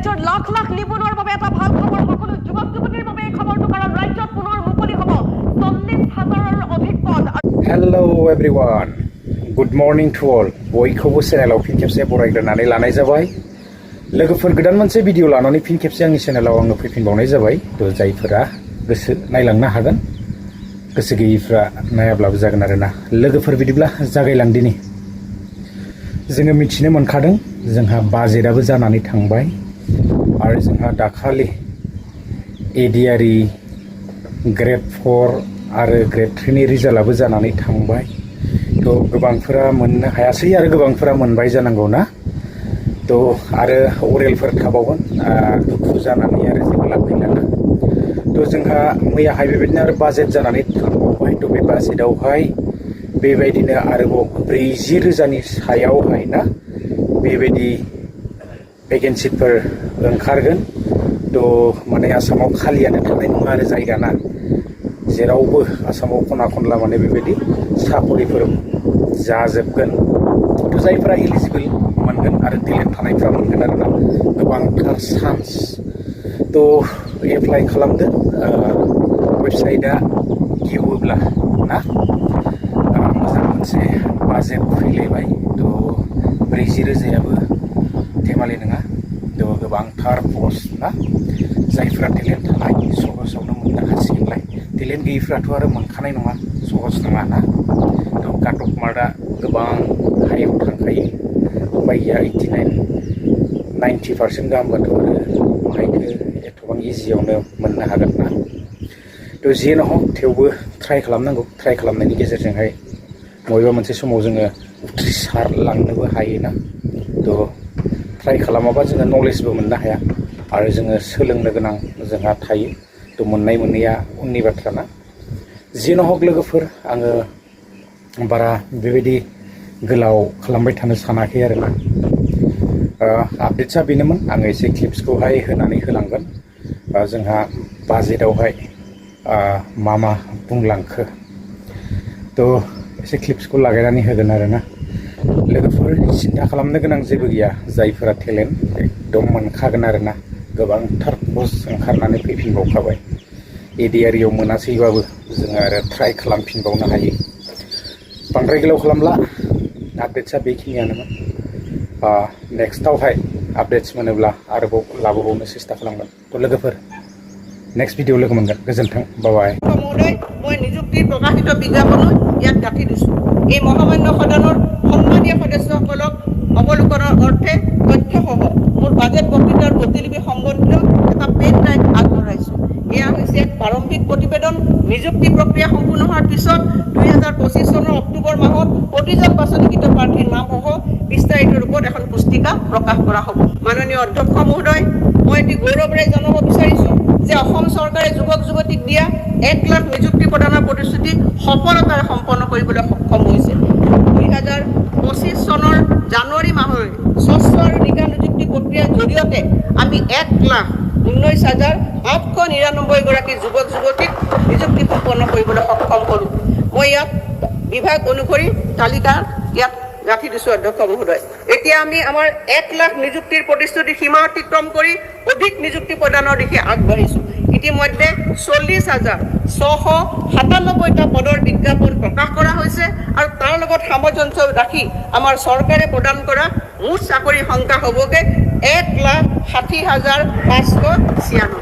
ৰাজ্যৰ লাখ লাখ নিবনুৱাৰ বাবে এটা ভাল খবৰ সকলো যুৱক যুৱতীৰ বাবে এই খবৰটো কাৰণ ৰাজ্যত পুনৰ মুকলি হ'ব 40,000ৰ অধিক পদ। Hello everyone. Good morning to all. बयखौबो चेनेलाव फिन खेबसे बरायग्रोनानै लानाय जाबाय। लोगोफोर गोदान मोनसे भिडिअ लानानै फिन खेबसे आंनि चेनेलाव आङो फैफिनबावनाय जाबाय। थ' जायफोरा गोसो नायलांनो हागोन गोसो गैयैफ्रा नायाब्लाबो जागोन आरोना। लोगोफोर बिदिब्ला जागायलांदिनि। जोङो मिथिनो मोनखादों जोंहा बाजेटआबो जानानै थांबाय आरो जोंहा दाखालि एडिआरइ ग्रेड 4 आरो ग्रेड 3 नि रिजाल्टआबो जानानै थांबाय। थ' गोबांफोरा मोननो हायासै आरो गोबांफोरा मोनबाय जानांगौ ना। थ' आरो अरेलफोर थाबावगोन दुखु जानानै आरो जेबो लाब गैलाना। थ' जोंहा मैयाहाय बेबायदिनो आरो बाजेट जानानै थांबावबाय। थ' बे बाजेटआवहाय बेबायदिनो आरोबाव 40,000नि सायावहाय ना बेबायदि भेकेन्सिफोर ओंखारगोन। थ' माने आसामाव खालियानो थानाय नङा आरो जायगा ना। जेरावबो आसामाव खना खनला माने बेबायदि साकरिफोर जाजोबगोन। थ' जायफोरा एलिजिबोल मोनगोन आरो टेलेन्ट थानायफ्रा मोनगोन आरोना गोबांथार चान्स। थ' एप्लाइ खालामदो वेबसाइटआ गेवोब्ला ना मोजां मोनसे बाजेट फैलायबाय। थ' 40,000याबो धेमालि नङा। थ' गोबांथार पस्ट ना जायफ्रा टेलेन्ट थानाय सहसावनो मोननो हासिगोनलाय। टेलेन्ट गैयिफ्राथ' आरो मोनखानाय नङा सहस नङा ना। थ' काट अफ मार्कआ गोबां हाइआव थांखायो बाइया 89-90% गाहामबाथ' आरो माहायथो एथबां इजियावनो मोननो हागोन ना। थ' जियानो हक थेवबो ट्राइ खालामनांगौ। ट्राइ खालामनायनि गेजेरजोंहाय बबेबा मोनसे समाव जोङो उथ्रिसारलांनोबो हायोना। थ' ट्राइ खालामाबा जोङो नलेजबो मोननो हाया आरो जोङो सोलोंनो गोनां जोंहा थायो। थ' मोननाय मोनैया उननि बाथ्रा ना। जियानो हक लोगोफोर आङो बारा बेबायदि गोलाव खालामबाय थानो सानाखै आरोना। आपडेट्सआ बेनोमोन। आङो एसे क्लिप्सखौहाय होनानै होलांगोन जोंहा बाजेटआवहाय मा बुंलांखो। थ' एसे क्लिप्सखौ लागायनानै होगोन आरोना। लोगोफोर सिन्था खालामनो गोनां जेबो गैया। जायफोरा टेलेन्ट एकदम मोनखागोन आरोना। गोबांथार पस्ट ओंखारनानै फैफिनबावखाबाय। एडिआरइआव मोनासैबाबो जोङो आरो ट्राइ खालामफिनबावनो हायो। बांद्राय गोलाव खालामला आपडेट्सआ बेखिनियानोमोन। नेक्स्टआवहाय आपडेट्स मोनोब्ला आरोबाव लाबोबावनो চেষ্টা खालामगोन। थ' लोगोफोर नेक्स्ट भिडिঅ लोगो मोनगोन। गोजोन्थों। बाय। মই নিযুক্তিৰ প্ৰকাশিত বিজ্ঞাপনো ইয়াত গাঁঠি দিছোঁ। এই মহামান্য সদনৰ সন্মানীয় সদস্যসকলক অৱলোকনৰ অৰ্থে তথ্যসহ মোৰ বাজেট বক্তৃতাৰ প্ৰতিলিপি সম্বন্ধীয় এটা পেন ড্ৰাইভ আগবঢ়াইছোঁ। এয়া হৈছে এক প্ৰাৰম্ভিক প্ৰতিবেদন। নিযুক্তি প্ৰক্ৰিয়া সম্পূৰ্ণ হোৱাৰ পিছত 2025 চনৰ অক্টোবৰ মাহত প্ৰতিজন বাছনিকৃত প্ৰাৰ্থীৰ নামসহ বিস্তাৰিত ৰূপত এখন পুস্তিকা প্ৰকাশ কৰা হ'ব। মাননীয় অধ্যক্ষ মহোদয়, মই এটি গৌৰৱেৰে জনাব বিচাৰিছোঁ যে অসম চৰকাৰে যুৱক যুৱতীক দিয়া 1 লাখ নিযুক্তি প্ৰদানৰ প্ৰতিশ্ৰুতি সফলতাৰে সম্পন্ন কৰিবলৈ সক্ষম হৈছে। 2025 চনৰ জানুৱাৰী মাহলৈ স্বচ্ছ আৰু নিকা নিযুক্তি প্ৰক্ৰিয়াৰ জৰিয়তে আমি 1,19,899 গৰাকী যুৱক যুৱতীক নিযুক্তি সম্পন্ন কৰিবলৈ সক্ষম হ'লোঁ। মই ইয়াত বিভাগ অনুসৰি তালিকা ইয়াত গাঁঠি দিছোঁ অধ্যক্ষ মহোদয়। এতিয়া আমি আমাৰ 1 লাখ নিযুক্তিৰ প্ৰতিশ্ৰুতি সীমা অতিক্ৰম কৰি অধিক নিযুক্তি প্ৰদানৰ দিশে আগবাঢ়িছোঁ। ইতিমধ্যে 40,697টা পদৰ বিজ্ঞাপন প্ৰকাশ কৰা হৈছে আৰু তাৰ লগত সামঞ্জস্য ৰাখি আমাৰ চৰকাৰে প্ৰদান কৰা মুঠ চাকৰিৰ সংখ্যা হ'বগৈ 1,60,596।